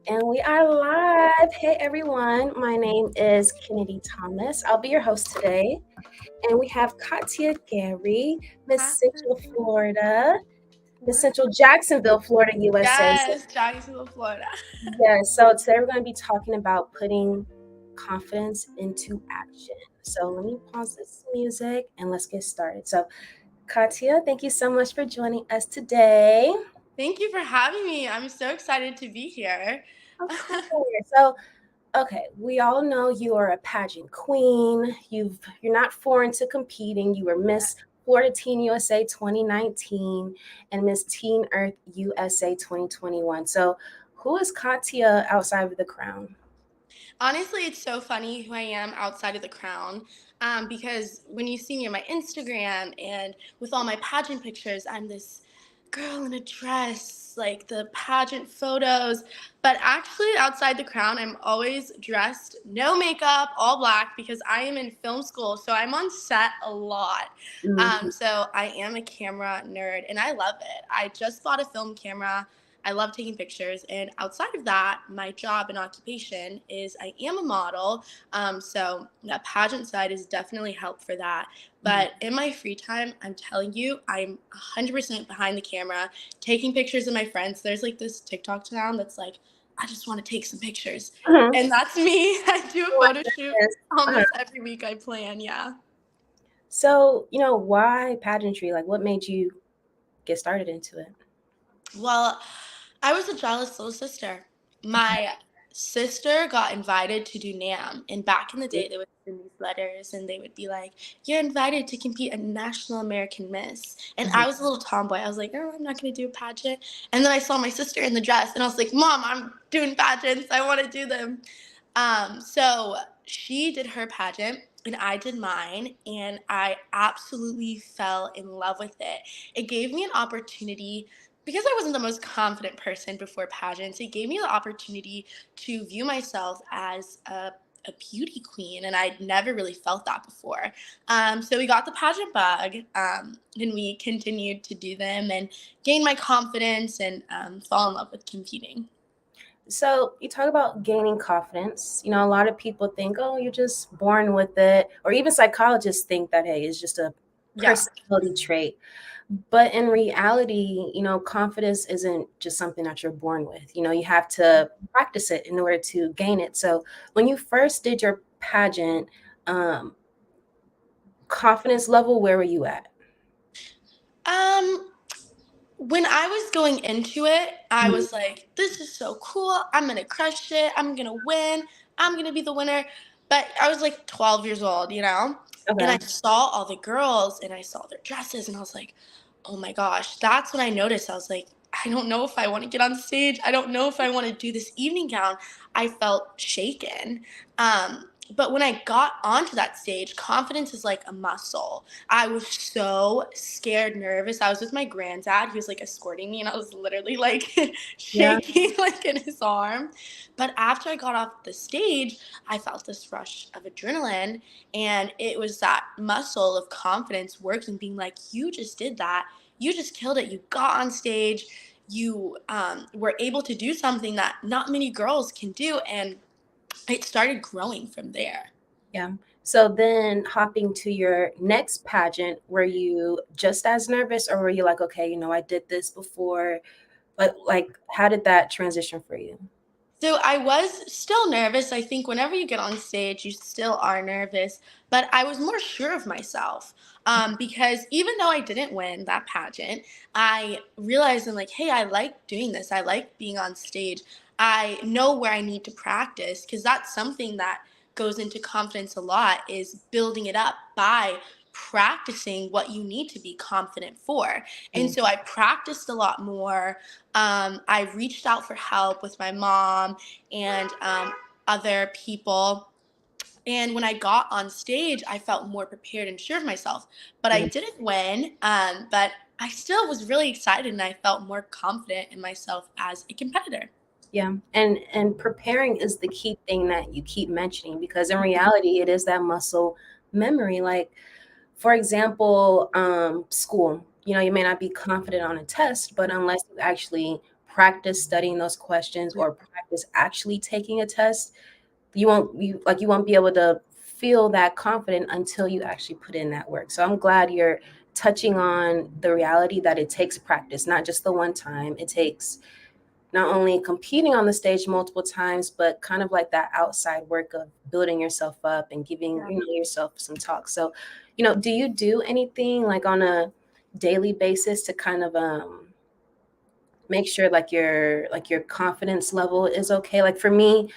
And we are live. Hey everyone, my name is Kennedy Thomas. I'll be your host today. And we have Katia Gerry, Miss Hi. Central Florida, Miss What? Central Jacksonville, Florida, USA. So, Yes, Jacksonville, Florida. yes, so today we're going to be talking about putting confidence into action. So let me pause this music and let's get started. So, Katia, thank you so much for joining us today. Thank you for having me. I'm so excited to be here. Of course. So, okay, we all know you are a pageant queen. You're not foreign to competing. You were Miss Florida Teen USA 2019 and Miss Teen Earth USA 2021. So, who is Katia outside of the crown? Honestly, it's so funny who I am outside of the crown. Because when you see me on my Instagram and with all my pageant pictures, I'm this girl in a dress, like the pageant photos. But actually, outside the crown, I'm always dressed, no makeup, all black, because I am in film school. So I'm on set a lot. Mhm. So I am a camera nerd and I love it. I just bought a film camera. I love taking pictures. And outside of that, my job and occupation is I am a model. So that pageant side is definitely helped for that. But in my free time, I'm telling you, I'm 100% behind the camera, taking pictures of my friends. There's like this TikTok sound that's like, I just want to take some pictures. Mhm. And that's me. I do a Oh my photo shoot goodness. almost every week I plan. Yeah. So, why pageantry? Like, what made you get started into it? Well, I was a jealous little sister. Okay. My sister got invited to do NAM, and back in the day, they would send these letters, and they would be like, "You're invited to compete at National American Miss." And Mhm. I was a little tomboy. I was like, "Oh, I'm not going to do a pageant." And then I saw my sister in the dress, and I was like, "Mom, I'm doing pageants. I want to do them." So she did her pageant. And I did mine, and I absolutely fell in love with it. It gave me an opportunity because I wasn't the most confident person before pageants, it gave me the opportunity to view myself as a beauty queen, and I'd never really felt that before. So we got the pageant bug, and we continued to do them and gain my confidence and fall in love with competing. So you talk about gaining confidence. A lot of people think, oh, you're just born with it, or even psychologists think that, hey, it's just a Yeah. personality trait. But in reality, confidence isn't just something that you're born with. You have to practice it in order to gain it. So when you first did your pageant, um, confidence level, where were you at? Um, when I was going into it, I Mhm. was like, this is so cool. I'm going to crush it. I'm going to win. I'm going to be the winner. But I was like 12 years old, you know? And I Okay. saw all the girls and I saw their dresses and I was like, oh my gosh. That's when I noticed. I was like, I don't know if I want to get on stage. I don't know if I want to do this evening gown. I felt shaken. But when I got onto that stage, confidence is like a muscle. I was so scared, nervous. I was with my granddad. He was like escorting me, and I was literally like Yeah. shaking like in his arm. But after I got off the stage, I felt this rush of adrenaline, and it was that muscle of confidence working, being like, "You just did that. You just killed it. You got on stage. You were able to do something that not many girls can do," and it started growing from there. Yeah. So then hopping to your next pageant, were you just as nervous or were you like, okay, I did this before? Like how did that transition for you? So I was still nervous. I think whenever you get on stage, you still are nervous, but I was more sure of myself because even though I didn't win that pageant, I realized I'm like, hey, I like doing this. I like being on stage. I know where I need to practice because that's something that goes into confidence a lot is building it up by practicing what you need to be confident for. And Mm. so I practiced a lot more. I reached out for help with my mom and other people. And when I got on stage, I felt more prepared and sure of myself. But I Yeah. didn't win. But I still was really excited and I felt more confident in myself as a competitor. Yeah. And preparing is the key thing that you keep mentioning because in reality it is that muscle memory. Like for example, school, you may not be confident on a test, but unless you actually practice studying those questions or practice actually taking a test, you won't be able to feel that confident until you actually put in that work. So I'm glad you're touching on the reality that it takes practice, not just the one time. It takes not only competing on the stage multiple times, but kind of like that outside work of building yourself up and giving yourself some talk. So, do you do anything like on a daily basis to kind of make sure like your confidence level is okay? Like for me,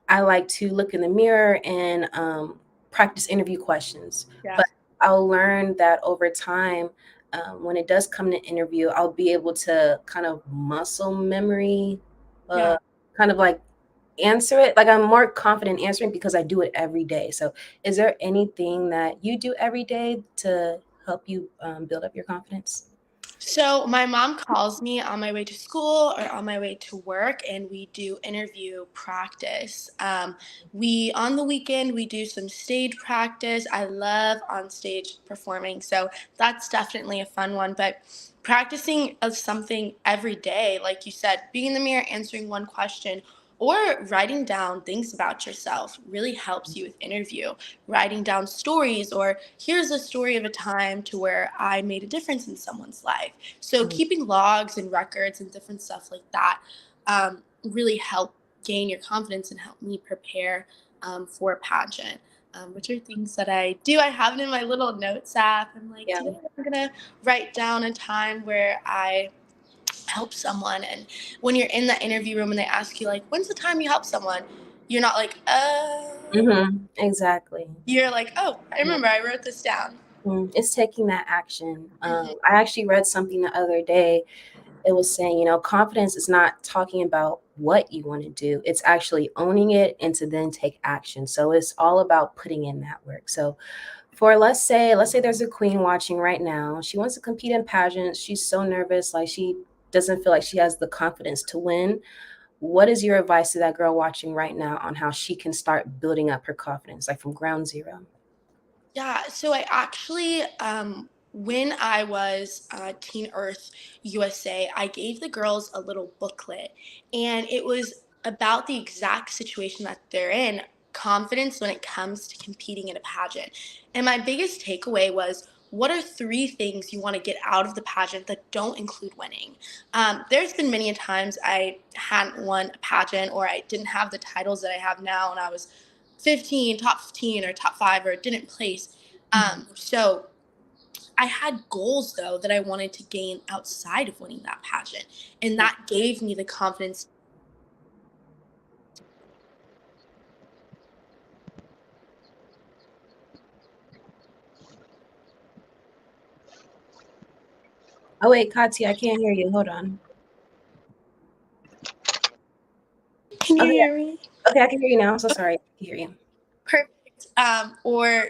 I like to look in the mirror and practice interview questions. Yeah. But I'll learn that over time, when it does come to interview, I'll be able to kind of muscle memory, uh, Yeah. kind of like answer it. Like I'm more confident answering because I do it every day. So, is there anything that you do every day to help you build up your confidence? So my mom calls me on my way to school or on my way to work, and we do interview practice. We on the weekend we do some stage practice. I love on stage performing, so that's definitely a fun one. But practicing of something every day, like you said, being in the mirror, answering one question, or writing down things about yourself really helps you with interview. Writing down stories, or here's a story of a time to where I made a difference in someone's life. So Mm, keeping logs and records and different stuff like that really help gain your confidence and help me prepare for a pageant. Which are things that I do. I have it in my little notes app. I'm like, yeah. today I'm gonna write down a time where I help someone. And when you're in the interview room and they ask you like, when's the time you help someone, you're not like, Exactly. you're like, oh, I remember, I wrote this down. It's taking that action. Mhm. I actually read something the other day. It was saying, confidence is not talking about what you want to do. It's actually owning it and to then take action. So it's all about putting in that work. So for let's say there's a queen watching right now. She wants to compete in pageants. She's so nervous, like she doesn't feel like she has the confidence to win. What is your advice to that girl watching right now on how she can start building up her confidence, like from ground zero? Yeah, so I actually, when I was Teen Earth USA, I gave the girls a little booklet, and it was about the exact situation that they're in, confidence when it comes to competing in a pageant. And my biggest takeaway was, what are three things you want to get out of the pageant that don't include winning? There's been many a times I hadn't won a pageant, or I didn't have the titles that I have now, and I was 15, top 15 or top 5, or didn't place. So I had goals though that I wanted to gain outside of winning that pageant. And Yeah. that gave me the confidence. Oh wait, Katia, I can't hear you. Hold on. Can you Okay, hear me? okay, I can hear you now. I'm so sorry. I can hear you. Perfect. Or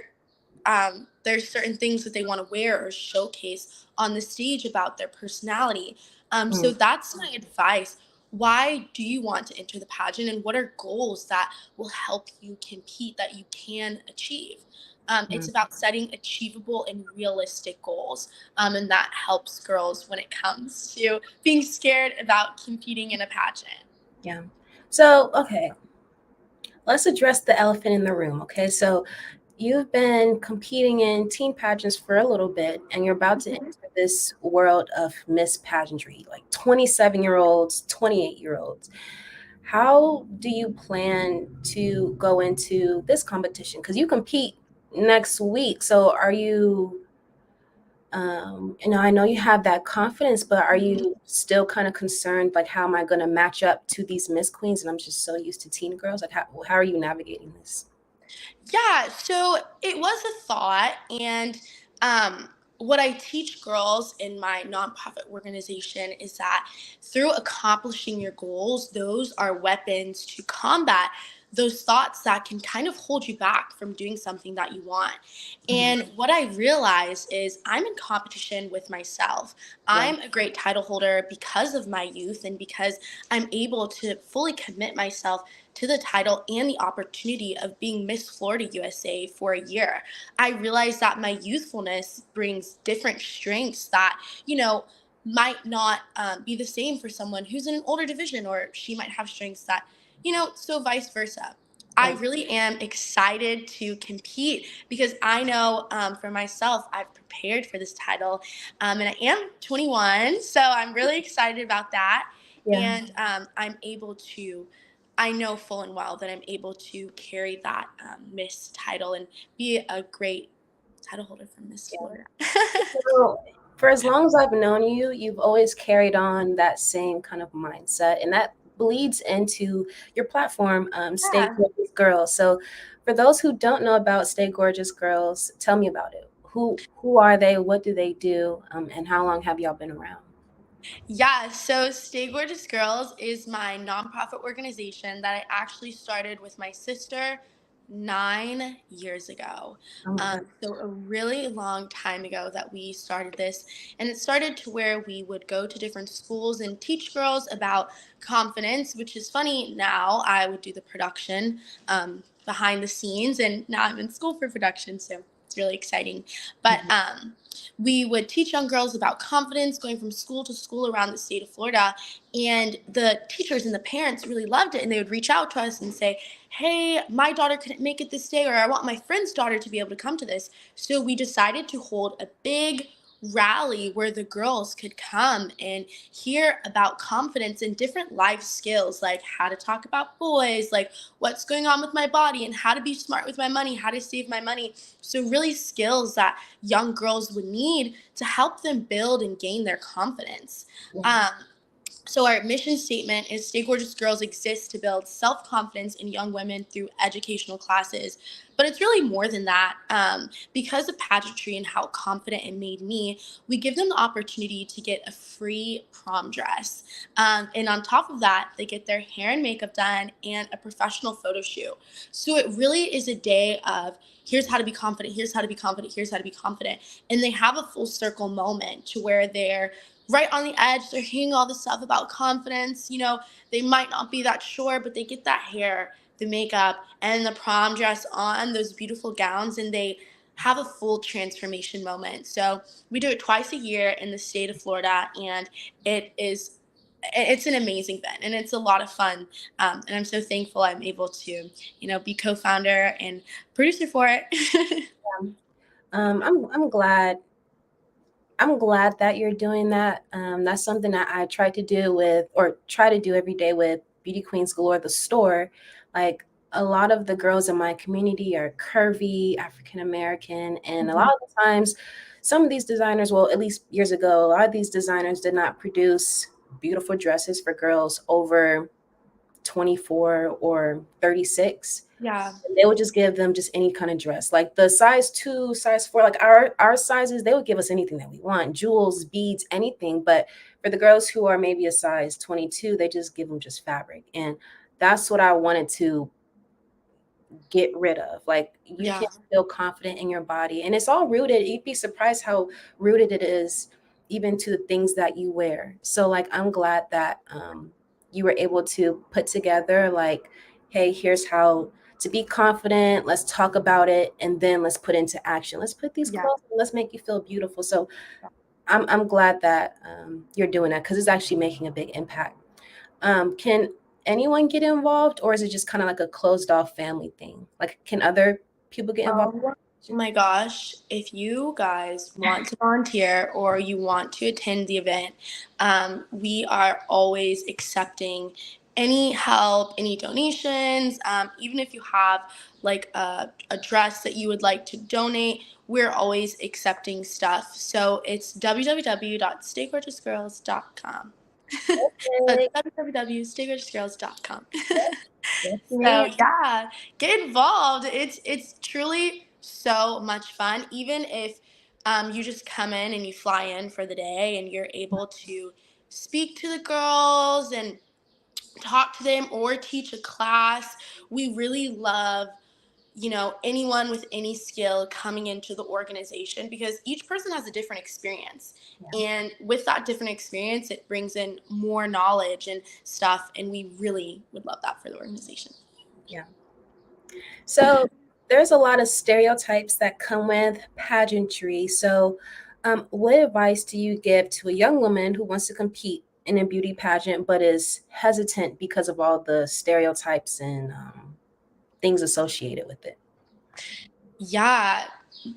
there's certain things that they want to wear or showcase on the stage about their personality. So Mm, that's my advice. Why do you want to enter the pageant, and what are goals that will help you compete that you can achieve? It's mm, about setting achievable and realistic goals, and that helps girls when it comes to being scared about competing in a pageant. yeah. So, okay, let's address the elephant in the room. Okay, so you've been competing in teen pageants for a little bit, and you're about to enter this world of Miss Pageantry, like 27-year-olds, 28-year-olds. How do you plan to go into this competition? Because you compete next week. So are you, I know you have that confidence, but are Mhm. you still kind of concerned, like, how am I going to match up to these Miss Queens? And I'm just so used to teen girls. Like, how are you navigating this? Yeah, so it was a thought, and um, what I teach girls in my nonprofit organization is that through accomplishing your goals, those are weapons to combat those thoughts that can kind of hold you back from doing something that you want. Mhm. And what I realize is I'm in competition with myself. Yeah. I'm a great title holder because of my youth and because I'm able to fully commit myself to the title and the opportunity of being Miss Florida USA for a year. I realized that my youthfulness brings different strengths that, you know, might not be the same for someone who's in an older division, or she might have strengths that, so vice versa. I Yeah. really am excited to compete because I know for myself, I've prepared for this title, and I am 21, so I'm really excited about that. Yeah. And I know full and well that I'm able to carry that Miss title and be a great title holder for Miss Yeah. Florida. So, for as long as I've known you, you've always carried on that same kind of mindset, and that bleeds into your platform, Stay Yeah. Gorgeous Girls. So, for those who don't know about Stay Gorgeous Girls, tell me about it. Who are they? What do they do? And how long have y'all been around? Yeah, so Stay Gorgeous Girls is my nonprofit organization that I actually started with my sister 9 years ago. Oh my God. So a really long time ago that we started this, and it started to where we would go to different schools and teach girls about confidence, which is funny. Now I would do the production behind the scenes, and now I'm in school for production, so it's really exciting. But Mhm. we would teach young girls about confidence going from school to school around the state of Florida. And the teachers and the parents really loved it. And they would reach out to us and say, hey, my daughter couldn't make it this day, or I want my friend's daughter to be able to come to this. So we decided to hold a big rally where the girls could come and hear about confidence and different life skills, like how to talk about boys, like what's going on with my body, and how to be smart with my money, how to save my money. So really skills that young girls would need to help them build and gain their confidence. Yeah. Um, so our mission statement is Stay Gorgeous Girls exist to build self-confidence in young women through educational classes. But it's really more than that. Because of pageantry and how confident it made me, we give them the opportunity to get a free prom dress. And on top of that, they get their hair and makeup done and a professional photo shoot. So it really is a day of here's how to be confident, here's how to be confident, here's how to be confident. And they have a full circle moment to where they're right on the edge. They're hearing all this stuff about confidence. They might not be that sure, but they get that hair, the makeup, and the prom dress on, those beautiful gowns, and they have a full transformation moment. So we do it twice a year in the state of Florida, and it's an amazing event and it's a lot of fun. And I'm so thankful I'm able to, be co-founder and producer for it. I'm glad. I'm glad that you're doing that. That's something that I try to do with, or try to do every day with Beauty Queens Galore, the store. Like, a lot of the girls in my community are curvy, African American, and a lot of the times, some of these designers, well, at least years ago, a lot of these designers did not produce beautiful dresses for girls over 24 or 36. Yeah. They would just give them just any kind of dress, like the size 2, size 4, like our sizes. They would give us anything that we want, jewels, beads, anything. But for the girls who are maybe a size 22, they just give them just fabric. And that's what I wanted to get rid of. Like, you Yeah. can't feel confident in your body, and it's all rooted. You'd be surprised how rooted it is, even to the things that you wear. So, like, I'm glad that you were able to put together, like, hey, here's how to be confident. Let's talk about it, and then let's put into action. Let's put these Yeah. clothes on, let's make you feel beautiful. So I'm glad that you're doing that, because it's actually making a big impact. Can anyone get involved, or is it just kind of like a closed off family thing? Like, can other people get involved? Oh my gosh. If you guys want to volunteer or you want to attend the event, we are always accepting any help, any donations. Even if you have like a dress that you would like to donate, we're always accepting stuff. So it's www.staygorgeousgirls.com. That's www.staygorgeousgirls.com. So Definitely. yeah, get involved. It's truly so much fun. Even if you just come in and you fly in for the day and you're able to speak to the girls and talk to them or teach a class. We really love, anyone with any skill coming into the organization because each person has a different experience. Yeah. And with that different experience, it brings in more knowledge and stuff. And we really would love that for the organization. Yeah. So there's a lot of stereotypes that come with pageantry. So What advice do you give to a young woman who wants to compete in a beauty pageant but is hesitant because of all the stereotypes and things associated with it? Yeah,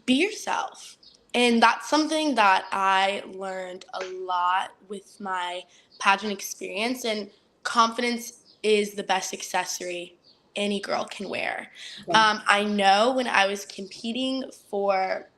be yourself. And that's something that I learned a lot with my pageant experience. And confidence is the best accessory any girl can wear. Yeah. I know when I was competing for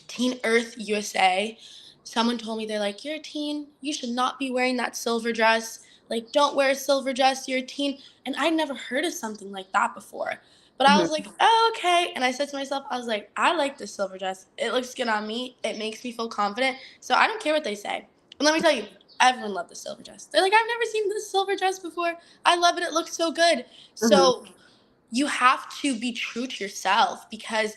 Teen Earth USA, someone told me, they're like, "You're a teen. You should not be wearing that silver dress. Like, don't wear a silver dress. You're a teen." And I'd never heard of something like that before. But I was Mhm. like, "Oh, okay." And I said to myself, I was like, "I like this silver dress. It looks good on me. It makes me feel confident. So I don't care what they say." And let me tell you, everyone loved the silver dress. They're like, "I've never seen this silver dress before. I love it. It looks so good." Mhm. So you have to be true to yourself, because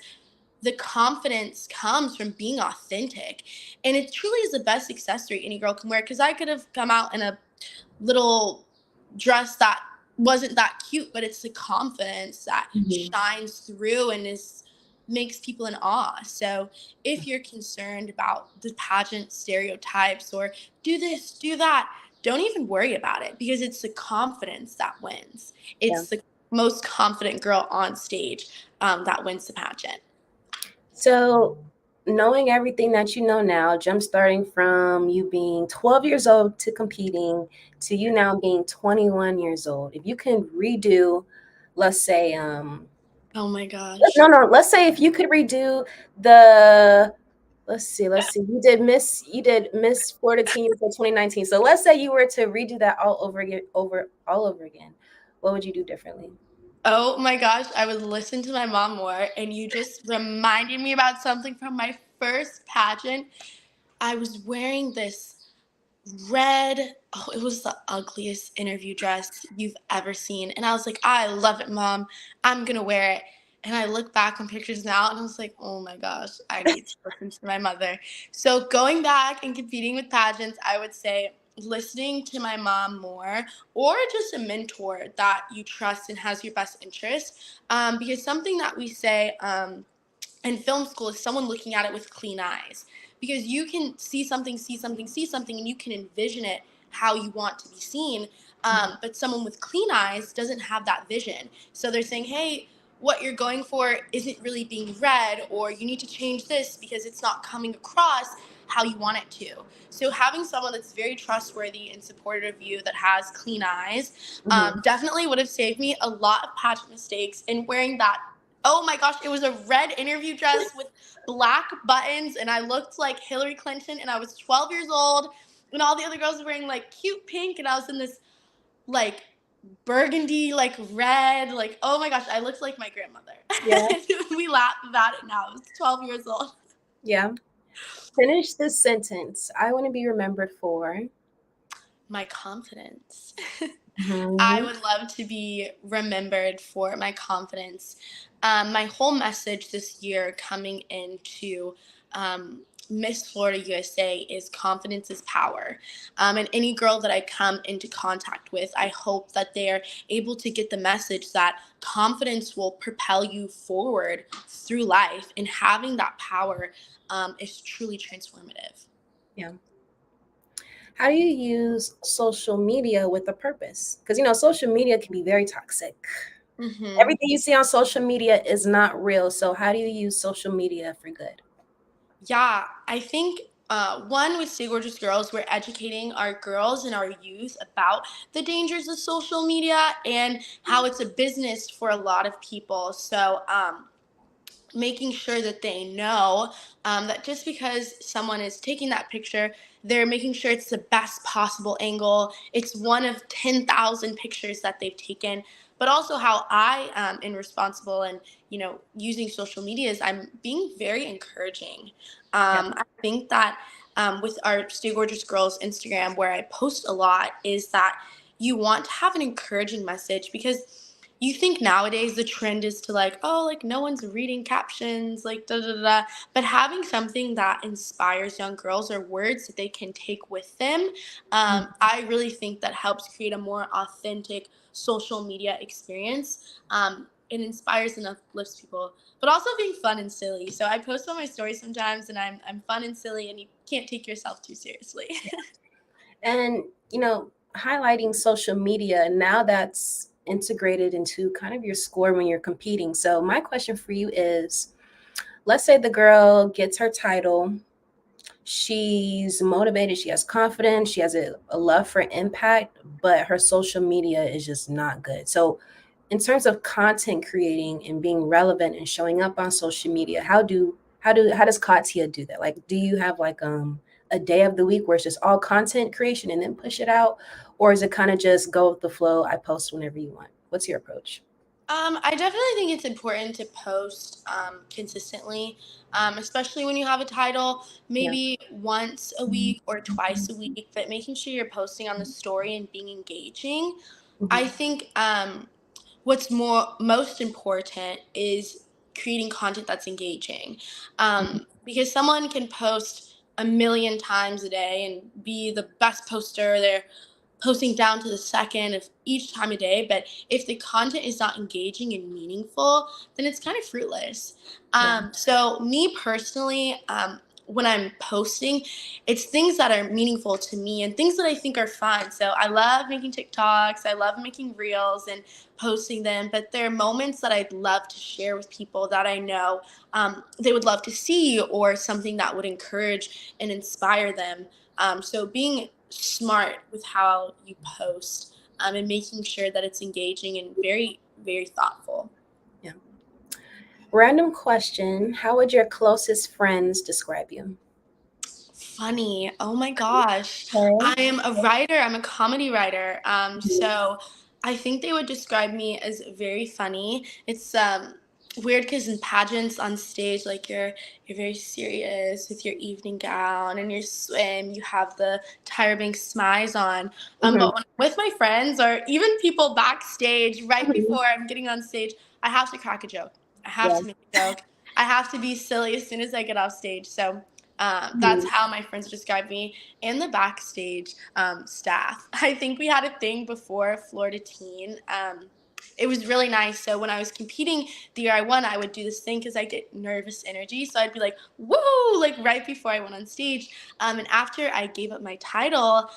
the confidence comes from being authentic. And it truly is the best accessory any girl can wear. Because I could have come out in a little dress that wasn't that cute, but it's the confidence that Mhm. shines through and is makes people in awe. So if you're concerned about the pageant stereotypes or do this, do that, don't even worry about it, because it's the confidence that wins. Yeah. It's the most confident girl on stage that wins the pageant. So, knowing everything that you know now, jump starting from you being 12 years old to competing to you now being 21 years old, if you can redo, let's say, Oh my gosh. no, no, let's say if you could redo the, let's see, you did Miss Florida Teen for 2019. So let's say you were to redo that all over again, all over again. What would you do differently? Oh my gosh, I would listen to my mom more, and you just reminded me about something from my first pageant. I was wearing this red, oh, it was the ugliest interview dress you've ever seen. And I was like, "I love it, mom. I'm gonna wear it." And I look back on pictures now and I was like, "Oh my gosh, I need to listen to my mother." So going back and competing with pageants, I would say listening to my mom more, or just a mentor that you trust and has your best interest. Because something that we say, in film school is someone looking at it with clean eyes, because you can see something, and you can envision it how you want to be seen. But someone with clean eyes doesn't have that vision. So they're saying, "Hey, what you're going for isn't really being read, or you need to change this because it's not coming across how you want it to." So having someone that's very trustworthy and supportive of you, that has clean eyes, Mhm. definitely would have saved me a lot of pageant mistakes. And wearing that, oh my gosh, it was a red interview dress with black buttons, and I looked like Hillary Clinton, and I was 12 years old, and all the other girls were wearing like cute pink, and I was in this like burgundy, like red, like, oh my gosh, I looked like my grandmother. Yeah. We laugh about it now. I was 12 years old. Yeah. Finish this sentence. I want to be remembered for. My confidence. I Mhm. would love to be remembered for my confidence. My whole message this year coming into Miss Florida USA is confidence is power. And any girl that I come into contact with, I hope that they're able to get the message that confidence will propel you forward through life, and having that power is truly transformative. Yeah. How do you use social media with a purpose? Because social media can be very toxic. Hmm. Everything you see on social media is not real. So how do you use social media for good? Yeah, I think one, with Stay Gorgeous Girls, we're educating our girls and our youth about the dangers of social media and how it's a business for a lot of people. So making sure that they know that just because someone is taking that picture, they're making sure it's the best possible angle. It's one of 10,000 pictures that they've taken. But also how I am responsible and, using social media is I'm being very encouraging. Yeah. I think that with our Stay Gorgeous Girls Instagram, where I post a lot, is that you want to have an encouraging message, because you think nowadays the trend is to, like, oh, like, no one's reading captions, like, da da da. But having something that inspires young girls, or words that they can take with them, I really think that helps create a more authentic social media experience. it inspires and uplifts people, but also being fun and silly. So I post on my stories sometimes, and I'm fun and silly, and you can't take yourself too seriously. And, highlighting social media, now that's integrated into kind of your score when you're competing. So, my question for you is, let's say the girl gets her title, she's motivated, she has confidence, she has a love for impact, but her social media is just not good. So, in terms of content creating and being relevant and showing up on social media, how does Katia do that? Like, do you have like a day of the week where it's just all content creation and then push it out, or is it kind of just go with the flow? I post whenever you want. What's your approach? I definitely think it's important to post consistently, especially when you have a title, Yeah. maybe once a week or twice a week, but making sure you're posting on the story and being engaging. I Mhm. think what's most important is creating content that's engaging, Mhm. because someone can post a million times a day and be the best poster. They're posting down to the second of each time a day, but if the content is not engaging and meaningful, then it's kind of fruitless. Yeah. So me personally, when I'm posting, it's things that are meaningful to me and things that I think are fun. So I love making TikToks, I love making reels and posting them, but there are moments that I'd love to share with people that I know they would love to see, or something that would encourage and inspire them. So being smart with how you post, and making sure that it's engaging and very, very thoughtful. Yeah. Random question: how would your closest friends describe you? Funny. Oh my gosh. I Okay. am a writer. I'm a comedy writer. Mhm. So I think they would describe me as very funny. It's weird because in pageants on stage, like you're very serious with your evening gown and your swim. You have the Tyra Banks smize on. Mhm. But when I'm with my friends or even people backstage, right Mhm. before I'm getting on stage, I have to crack a joke. I have Yeah. to make a joke. I have to be silly as soon as I get off stage. So that's Mhm. how my friends describe me and the backstage staff. I think we had a thing before Florida Teen. It was really nice. So when I was competing the year I won, I would do this thing because I get nervous energy. So I'd be like, woo, like right before I went on stage. And after I gave up my title,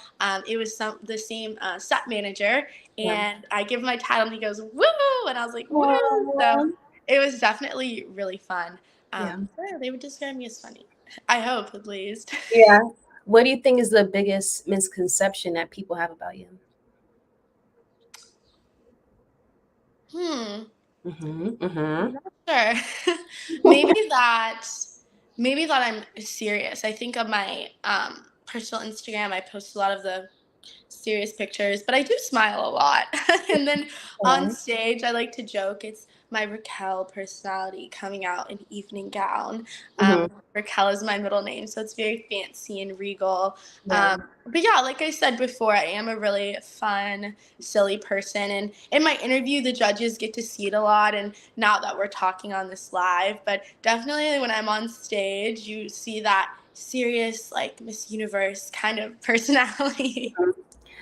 it was the same set manager. Yeah. And I give him my title and he goes, woo. And I was like, woo. So Aw. it was definitely really fun. Yeah. So yeah, they would describe me as funny. I hope, at least. Yeah. What do you think is the biggest misconception that people have about you? Hmm. Mhm. Mhm. Sure. maybe that. Maybe that I'm serious. I think on my personal Instagram, I post a lot of the serious pictures, but I do smile a lot. And then on Okay. stage, I like to joke. It's my Raquel personality coming out in evening gown. Mhm. Raquel is my middle name, so it's very fancy and regal. Yeah. But yeah, like I said before, I am a really fun, silly person. And in my interview, the judges get to see it a lot. And now that we're talking on this live, but definitely when I'm on stage, you see that serious, like Miss Universe kind of personality. Mhm.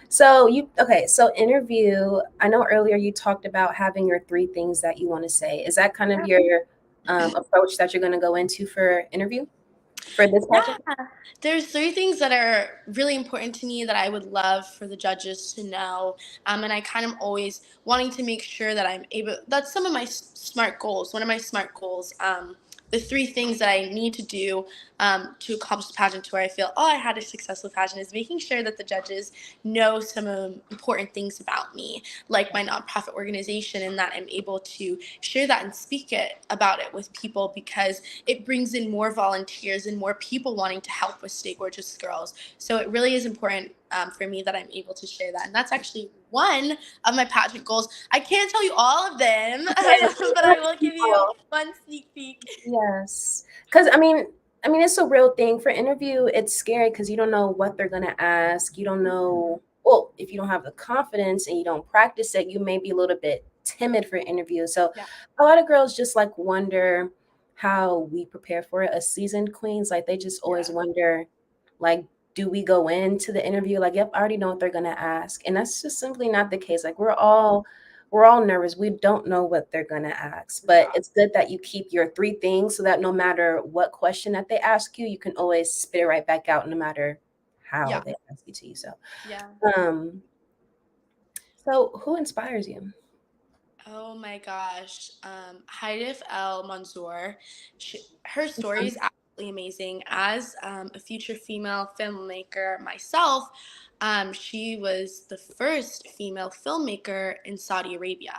So interview, I know earlier you talked about having your three things that you want to say. Is that kind of your approach that you're going to go into for interview for this Yeah, pageant? there's three things that are really important to me that I would love for the judges to know. And I kind of always wanting to make sure that I'm able, that's some of my smart goals. One of my smart goals, the three things that I need to do to accomplish the pageant to where I feel, oh, I had a successful pageant, is making sure that the judges know some important things about me, like my nonprofit organization, and that I'm able to share that and speak about it with people, because it brings in more volunteers and more people wanting to help with Stay Gorgeous Girls. So it really is important for me that I'm able to share that. And that's actually one of my pageant goals. I can't tell you all of them, Yes. but I will give you one sneak peek. Yes. Because I mean, it's a real thing for interview. It's scary because you don't know what they're gonna ask. You don't know. Well, if you don't have the confidence and you don't practice it, you may be a little bit timid for interview. So, Yeah. a lot of girls just like wonder how we prepare for it. As seasoned queens, like they just always Yeah. wonder, like, do we go into the interview like, yep, I already know what they're gonna ask, and that's just simply not the case. Like we're all nervous. We don't know what they're going to ask, but Yeah. it's good that you keep your three things so that no matter what question that they ask you, you can always spit it right back out no matter how Yeah. they ask it to you. Yeah. Um, so who inspires you? Oh my gosh. Haidif El Mansour, her story Okay. is absolutely amazing. As a future female filmmaker myself, she was the first female filmmaker in Saudi Arabia.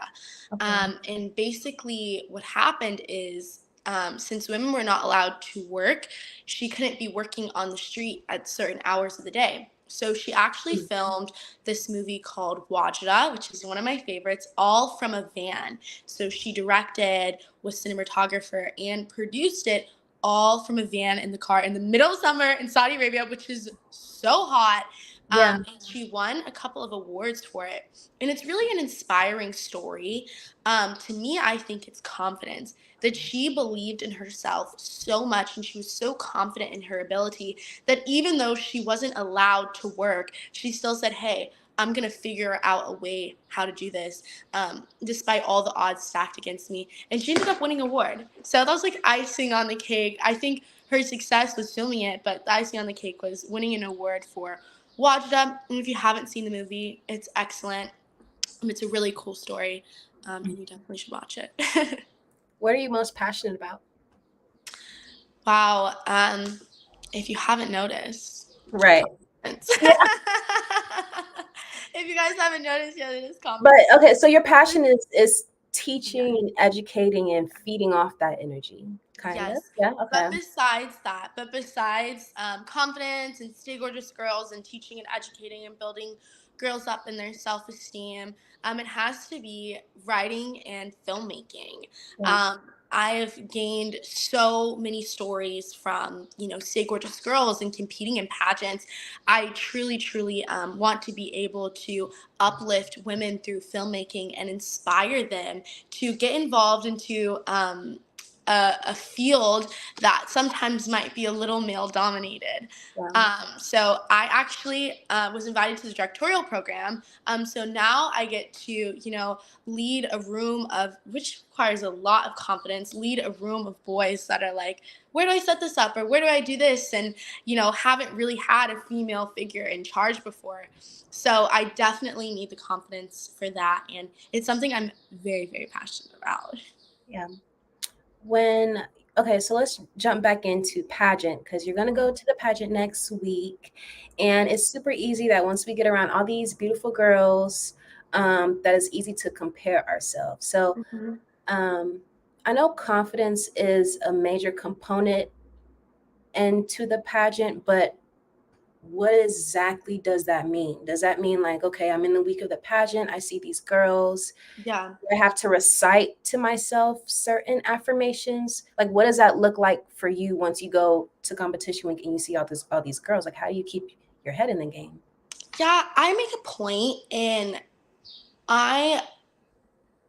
Okay. And basically, what happened is since women were not allowed to work, she couldn't be working on the street at certain hours of the day. So she actually Mm. filmed this movie called Wajda, which is one of my favorites, all from a van. So she directed, was cinematographer, and produced it all from a van in the car in the middle of summer in Saudi Arabia, which is so hot. Yeah. And she won a couple of awards for it. And it's really an inspiring story. To me, I think it's confidence that she believed in herself so much and she was so confident in her ability that even though she wasn't allowed to work, she still said, hey, I'm going to figure out a way how to do this, despite all the odds stacked against me. And she ended up winning an award. So that was like icing on the cake. I think her success was filming it, but the icing on the cake was winning an award for Wajda. And if you haven't seen the movie, it's excellent. It's a really cool story, and you definitely should watch it. What are you most passionate about? Wow. If you haven't noticed, Right. confidence. Yeah. If you guys haven't noticed yet, it is But confidence. okay, so your passion is Yeah. teaching and educating and feeding off that energy, kind of. Yes. Yeah. Okay. But besides confidence and stay gorgeous girls and teaching and educating and building girls up in their self esteem, it has to be writing and filmmaking. Yeah. Um, I have gained so many stories from, stay gorgeous girls and competing in pageants. I truly, truly want to be able to uplift women through filmmaking and inspire them to get involved into a field that sometimes might be a little male dominated. Yeah. So I actually was invited to the directorial program. So now I get to, lead a room of, which requires a lot of confidence, lead a room of boys that are like, where do I set this up? Or where do I do this? And, haven't really had a female figure in charge before. So I definitely need the confidence for that. And it's something I'm very, very passionate about. Yeah. When okay, so let's jump back into pageant because you're gonna go to the pageant next week, and it's super easy that once we get around all these beautiful girls, that it's easy to compare ourselves. So Mhm. um, I know confidence is a major component into the pageant, but what exactly does that mean? Does that mean like, okay, I'm in the week of the pageant, I see these girls, Yeah. I have to recite to myself certain affirmations? Like, what does that look like for you once you go to competition week and you see all these girls? Like, how do you keep your head in the game? Yeah, I make a point and I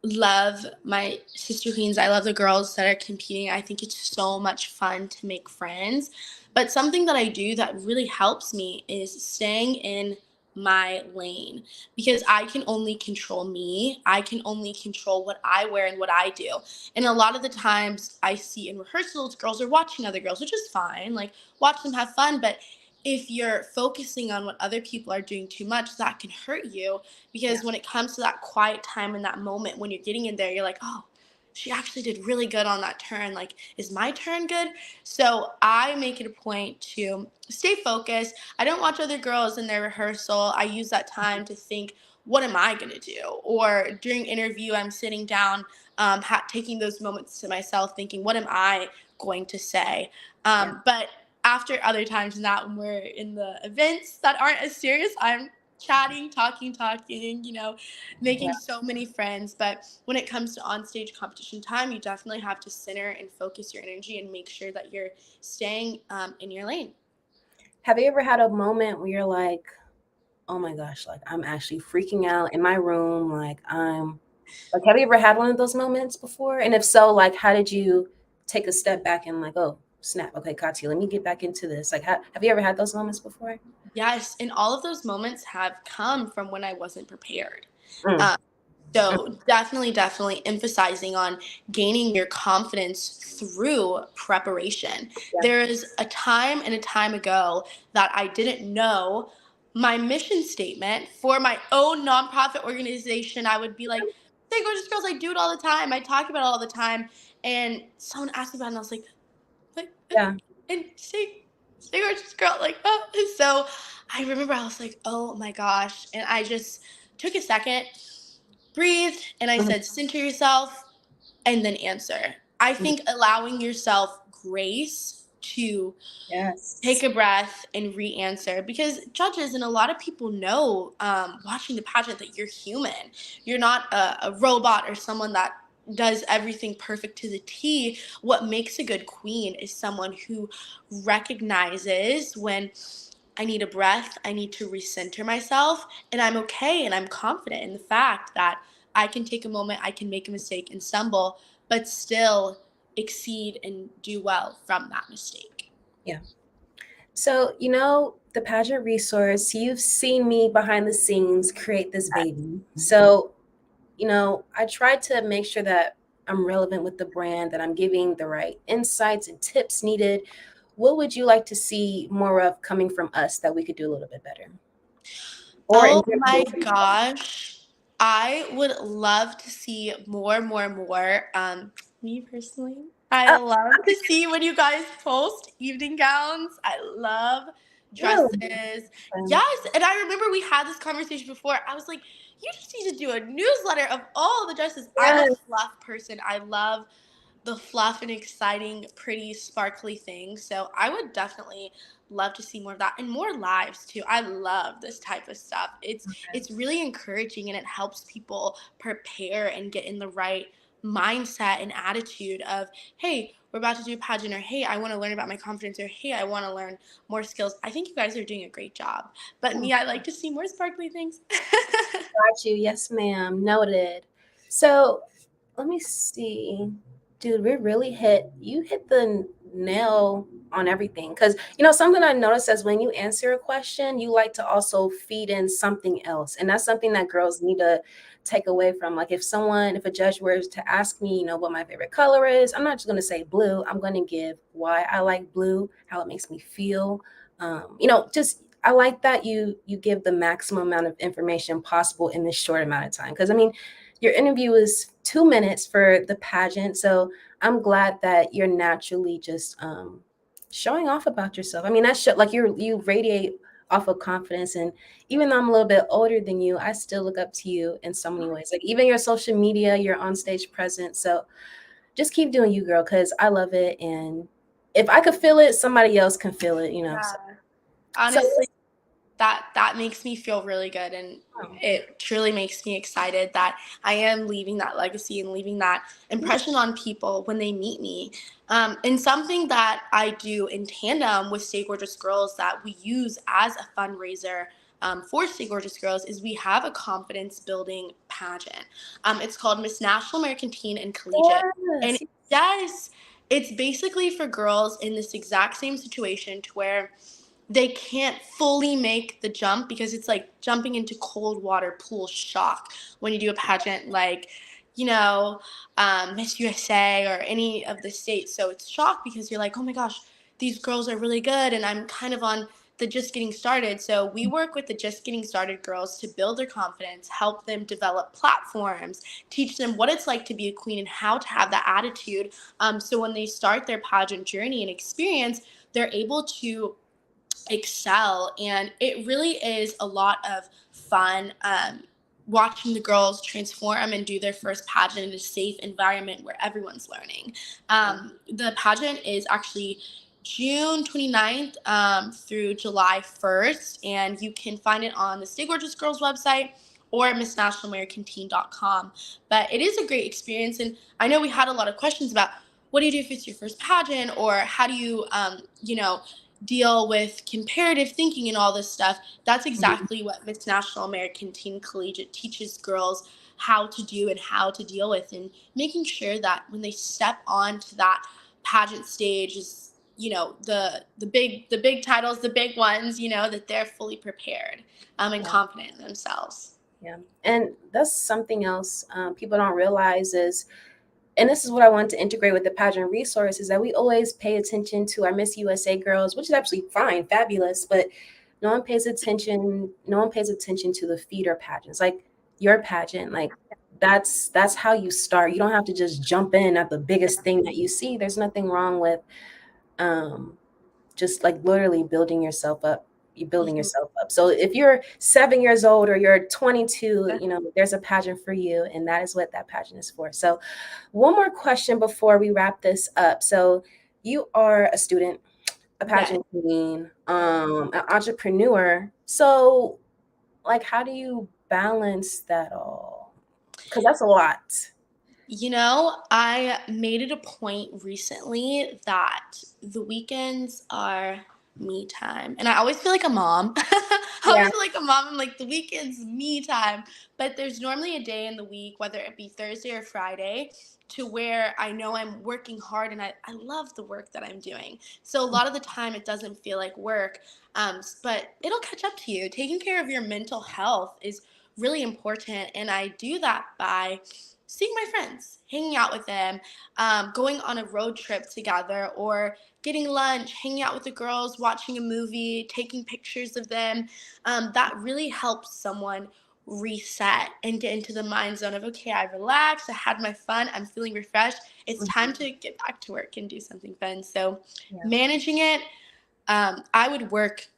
love my sister queens. I love the girls that are competing. I think it's so much fun to make friends. But something that I do that really helps me is staying in my lane because I can only control me. I can only control what I wear and what I do. And a lot of the times I see in rehearsals, girls are watching other girls, which is fine. Like, watch them have fun. But if you're focusing on what other people are doing too much, that can hurt you Yeah. because when it comes to that quiet time in that moment when you're getting in there, you're like, oh, she actually did really good on that turn. Like, is my turn good? So I make it a point to stay focused. I don't watch other girls in their rehearsal. I use that time to think, what am I going to do? Or during interview, I'm sitting down, taking those moments to myself, thinking, what am I going to say? Yeah. But after other times, not when we're in the events that aren't as serious, I'm chatting, talking, Yeah. making so many friends. But when it comes to onstage competition time, you definitely have to center and focus your energy and make sure that you're staying in your lane. Have you ever had a moment where you're like, oh my gosh, like I'm actually freaking out in my room? Have you ever had one of those moments before? And if so, like, how did you take a step back and like, oh, snap. Okay, Katia, let me get back into this. Like, have you ever had those moments before? Yes, and all of those moments have come from when I wasn't prepared. Mm. Um, So definitely emphasizing on gaining your confidence through preparation. Yeah. There is a time and a time ago that I didn't know my mission statement for my own nonprofit organization. I would be like, "Hey, gorgeous girls, I do it all the time. I talk about it all the time." And someone asked me about it, and I was like, Yeah. and say gorgeous girl, like, oh. So I remember I was like, oh my gosh, and I just took a second, breathed, and I Mhm. said, center yourself and then answer. I Mhm. think allowing yourself grace to take Yes. a breath and re-answer, because judges and a lot of people know, watching the pageant, that you're human. You're not a robot or someone that does everything perfect to the T. What makes a good queen is someone who recognizes when I need a breath, I need to recenter myself, and I'm okay and I'm confident in the fact that I can take a moment, I can make a mistake and stumble, but still exceed and do well from that mistake. Yeah. So, the pageant resource, you've seen me behind the scenes create this baby. So, I try to make sure that I'm relevant with the brand, that I'm giving the right insights and tips needed. What would you like to see more of coming from us that we could do a little bit better? Or in Oh general? my gosh. I would love to see more. Me personally, I Uh, love to see when you guys post evening gowns. I love dresses. really? Yes. And I remember we had this conversation before. I was like, you just need to do a newsletter of all the dresses. I'm a Yes. fluff person. I love the fluff and exciting, pretty, sparkly things. So I would definitely love to see more of that and more lives too. I love this type of stuff. It's really encouraging, and it helps people prepare and get in the right mindset and attitude of, hey, we're about to do a pageant, or hey, I want to learn about my confidence, or hey, I want to learn more skills. I think you guys are doing a great job. But Oh, me, I like to see more sparkly things. got you. Yes, ma'am. Noted. So let me see. Dude, you hit the nail on everything. Because, something I noticed is when you answer a question, you like to also feed in something else. And that's something that girls need to take away from. Like if a judge were to ask me, what my favorite color is, I'm not just going to say blue. I'm going to give why I like blue, how it makes me feel. Just I like that you give the maximum amount of information possible in this short amount of time. Because I mean, your interview is 2 minutes for the pageant, so I'm glad that you're naturally just showing off about yourself. I mean, like you radiate off of confidence, and even though I'm a little bit older than you, I still look up to you in so many ways. Like even your social media, your on stage presence. So just keep doing you, girl, because I love it, and if I could feel it, somebody else can feel it. So, Yeah. so Honestly, that makes me feel really good, and oh, it truly makes me excited that I am leaving that legacy and leaving that impression on people when they meet me. And something that I do in tandem with Stay Gorgeous Girls that we use as a fundraiser, for Stay Gorgeous Girls, is we have a confidence building pageant. It's called Miss National American Teen and Collegiate, and yes, yes, it's basically for girls in this exact same situation, to where they can't fully make the jump, because it's like jumping into cold water pool shock when you do a pageant like, you know, Miss USA or any of the states. So it's shock because you're like, oh my gosh, these girls are really good, and I'm kind of on the just getting started. So we work with the just getting started girls to build their confidence, help them develop platforms, teach them what it's like to be a queen and how to have that attitude. So when they start their pageant journey and experience, they're able to excel. And it really is a lot of fun, watching the girls transform and do their first pageant in a safe environment where everyone's learning. The pageant is actually June 29th, through July 1st, and you can find it on the Stay Gorgeous Girls website or MissNationalAmericanTeen.com. But it is a great experience, and I know we had a lot of questions about, what do you do if it's your first pageant, or how do you, deal with comparative thinking and all this stuff. That's exactly what Miss National American Teen Collegiate teaches girls how to do and how to deal with, and making sure that when they step onto that pageant stage, is, the big titles, the big ones, that they're fully prepared, and yeah. confident in themselves. Yeah. And that's something else people don't realize is, and this is what I want to integrate with the pageant resource, is that we always pay attention to our Miss USA girls, which is absolutely fine, fabulous, but no one pays attention to the feeder pageants. Like your pageant, like that's how you start. You don't have to just jump in at the biggest thing that you see. There's nothing wrong with um just like literally building yourself up. You're building Mhm. yourself up. So if you're 7 years old or you're 22, there's a pageant for you, and that is what that pageant is for. So one more question before we wrap this up. So you are a student, a Yeah. pageant queen, an entrepreneur. So like, how do you balance that all? Because that's a lot. I made it a point recently that the weekends are me time. And I always feel like a mom. I Yeah. always feel like a mom. I'm like, the weekend's me time. But there's normally a day in the week, whether it be Thursday or Friday, to where I know I'm working hard and I love the work that I'm doing. So a lot of the time it doesn't feel like work, but it'll catch up to you. Taking care of your mental health is really important. And I do that by seeing my friends, hanging out with them, going on a road trip together, or getting lunch, hanging out with the girls, watching a movie, taking pictures of them. That really helps someone reset and get into the mind zone of, okay, I relaxed, I had my fun, I'm feeling refreshed. It's time Mhm. to get back to work and do something fun. So Yeah. managing it, I would work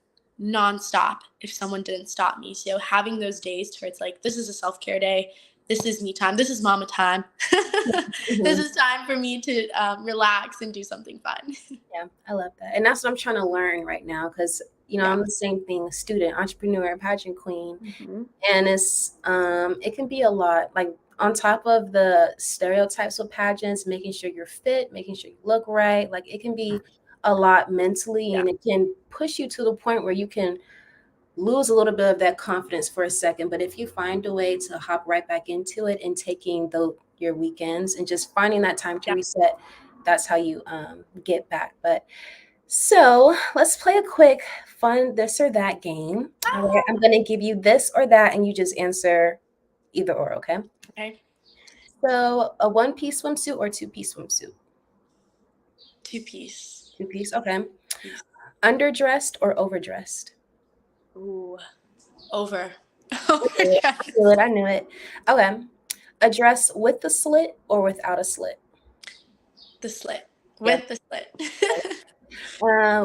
nonstop if someone didn't stop me. So having those days where it's like, this is a self-care day, this is me time, this is mama time, this Mhm. is time for me to relax and do something fun. Yeah, I love that. And that's what I'm trying to learn right now because, Yeah. I'm the same thing, student, entrepreneur, pageant queen. Mm-hmm. And it can be a lot. Like on top of the stereotypes of pageants, making sure you're fit, making sure you look right, like it can be a lot mentally, Yeah. and it can push you to the point where you can lose a little bit of that confidence for a second. But if you find a way to hop right back into it and taking your weekends and just finding that time to Yeah. reset, that's how you get back. But so let's play a quick fun this or that game. All right, I'm going to give you this or that, and you just answer either or, okay? Okay. So a one-piece swimsuit or two-piece swimsuit? Two-piece. Two-piece, okay. Underdressed or overdressed? Ooh. Over. I Overdressed. knew it. I knew it. Okay. A dress with the slit or without a slit? The slit. Yeah. With the slit.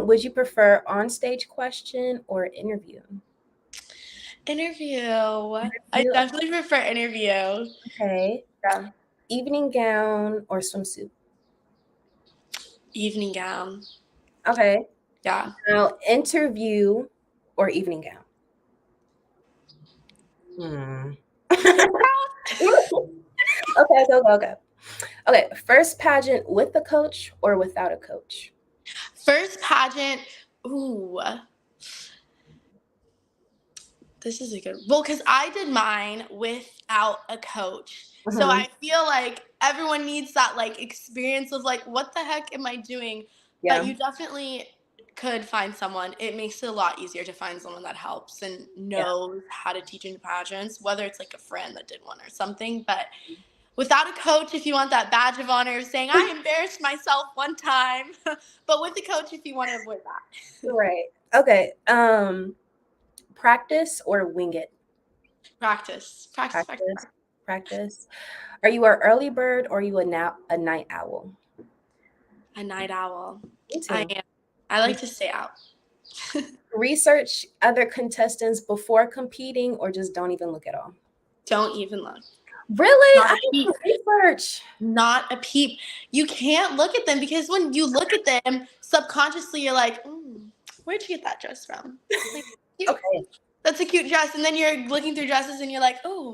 Would you prefer on-stage question or interview? Interview. I You definitely prefer interview. okay? Yeah. Evening gown or swimsuit? Evening gown. Okay. Yeah. Now, interview or evening gown? Hmm. Okay, go, go, go. Okay, first pageant with a coach or without a coach? First pageant. Ooh. This is a good. Well, because I did mine without a coach, so Mhm. I feel like everyone needs that like experience of like, what the heck am I doing? But Yeah, you definitely could find someone. It makes it a lot easier to find someone that helps and yeah. knows how to teach into pageants, whether it's like a friend that did one or something. But without a coach, if you want that badge of honor of saying I embarrassed myself one time, but with a coach, if you want to avoid that. Right. Okay. Practice or wing it? Practice, practice, practice, Practice. practice. Practice. Are you an early bird or are you a night owl? A night owl. Me I too. am. I like to stay out. Research other contestants before competing or just don't even look at all? Don't even look. Really? Not I a need peep. to research. Not a peep. You can't look at them because when you look at them, subconsciously you're like, where'd you get that dress from? Like, cute. Okay. That's a cute dress. And then you're looking through dresses and you're like, oh,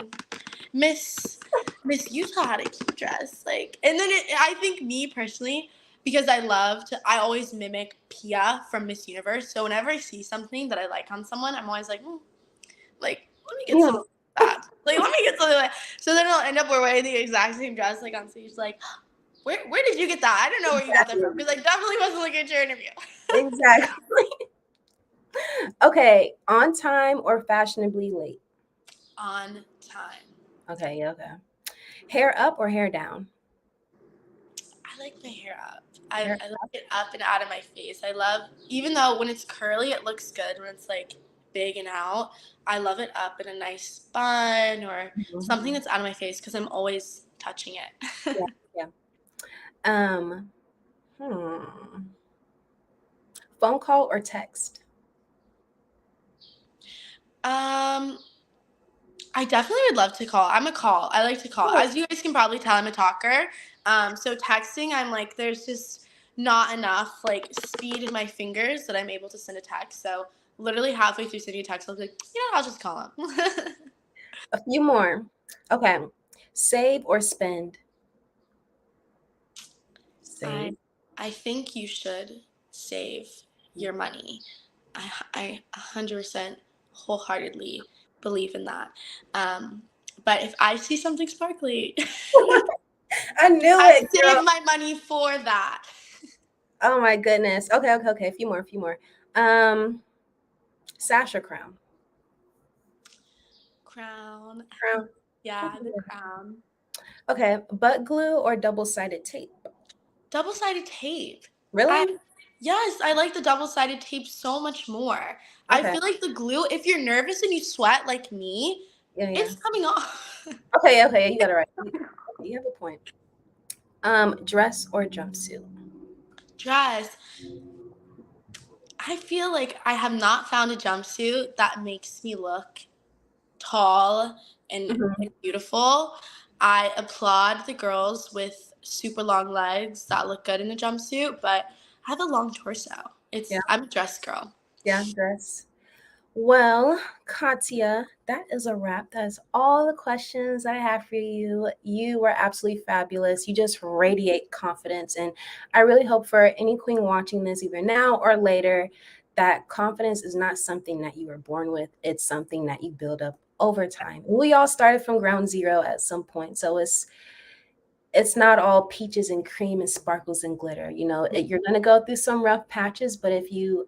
Miss Miss Utah had a cute dress. Like, and then I think me personally, because I always mimic Pia from Miss Universe. So whenever I see something that I like on someone, I'm always like, let me get Yeah. some of that. Like, let me get something like. So then I'll end up wearing the exact same dress, like on stage. Like, where did you get that? I don't know where you got that from Exactly. because I definitely wasn't looking at your interview. Exactly. Okay. On time or fashionably late? On time. Okay, yeah, okay. Hair up or hair down? I like my hair up. I Hair like it up and out of my face. I love, even though when it's curly, it looks good. When it's like big and out, I love it up in a nice bun or something that's out of my face because I'm always touching it. Yeah, yeah. Um, hmm. Phone call or text? I definitely would love to call. I'm a call. I like to call. Oh, As you guys can probably tell, I'm a talker. So texting, I'm like, there's just not enough like speed in my fingers that I'm able to send a text. So literally halfway through sending a text, I'll be like, I'll just call him. a few more. Okay. Save or spend? I Save. I think you should save your money. I 100% wholeheartedly believe in that. But if I see something sparkly, I knew I it, girl. save my money for that. Oh my goodness. Okay, okay, okay. A few more, a few more. Um, Sash or crown? Crown. Crown. Yeah, the crown. Okay, butt glue or double-sided tape? Double-sided tape. Really? Yes, I like the double-sided tape so much more. I Okay. feel like the glue, if you're nervous and you sweat like me, Yeah, yeah. it's coming off. Okay, okay, you got it right. Okay, you have a point. Dress or jumpsuit? Dress. I feel like I have not found a jumpsuit that makes me look tall and Mhm. like, beautiful. I applaud the girls with super long legs that look good in a jumpsuit, but I have a long torso. Yeah, I'm a dress girl. yeah, dress. Well, Katia, that is a wrap. That is all the questions I have for you. You were absolutely fabulous. You just radiate confidence. And I really hope for any queen watching this, either now or later, that confidence is not something that you were born with. It's something that you build up over time. We all started from ground zero at some point. So it's not all peaches and cream and sparkles and glitter. You're going to go through some rough patches, but if you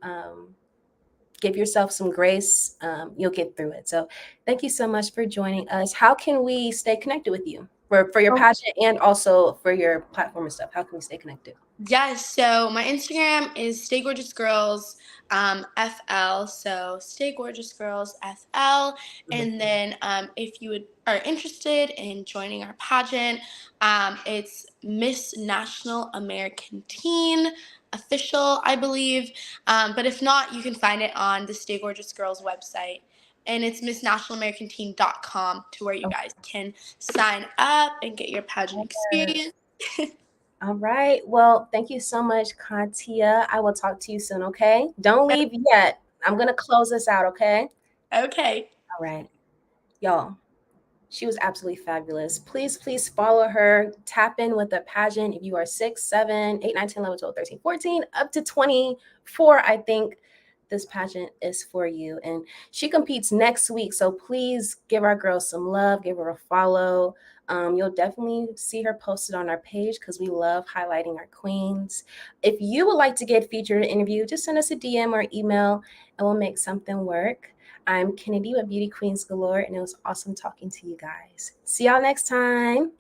give yourself some grace, you'll get through it. So thank you so much for joining us. How can we stay connected with you for your pageant and also for your platform and stuff? How can we stay connected? Yes, so my Instagram is Stay Gorgeous Girls FL. So Stay Gorgeous Girls FL. And then if you are interested in joining our pageant, it's Miss National American Teen official, I believe. But if not, you can find it on the Stay Gorgeous Girls website. And it's missnationalamericanteen.com to where you guys can sign up and get your pageant experience. All right. Well, thank you so much, Katia. I will talk to you soon, okay? Don't leave yet. I'm going to close this out, okay? Okay. All right. Y'all, she was absolutely fabulous. Please follow her. Tap in with the pageant. If you are 6, 7, 8, 9, 10, 11, 12, 13, 14, up to 24, I think this pageant is for you. And she competes next week. So please give our girl some love, give her a follow. You'll definitely see her posted on our page because we love highlighting our queens. If you would like to get featured in an interview, just send us a DM or email and we'll make something work. I'm Kennedy with Beauty Queens Galore, and it was awesome talking to you guys. See y'all next time.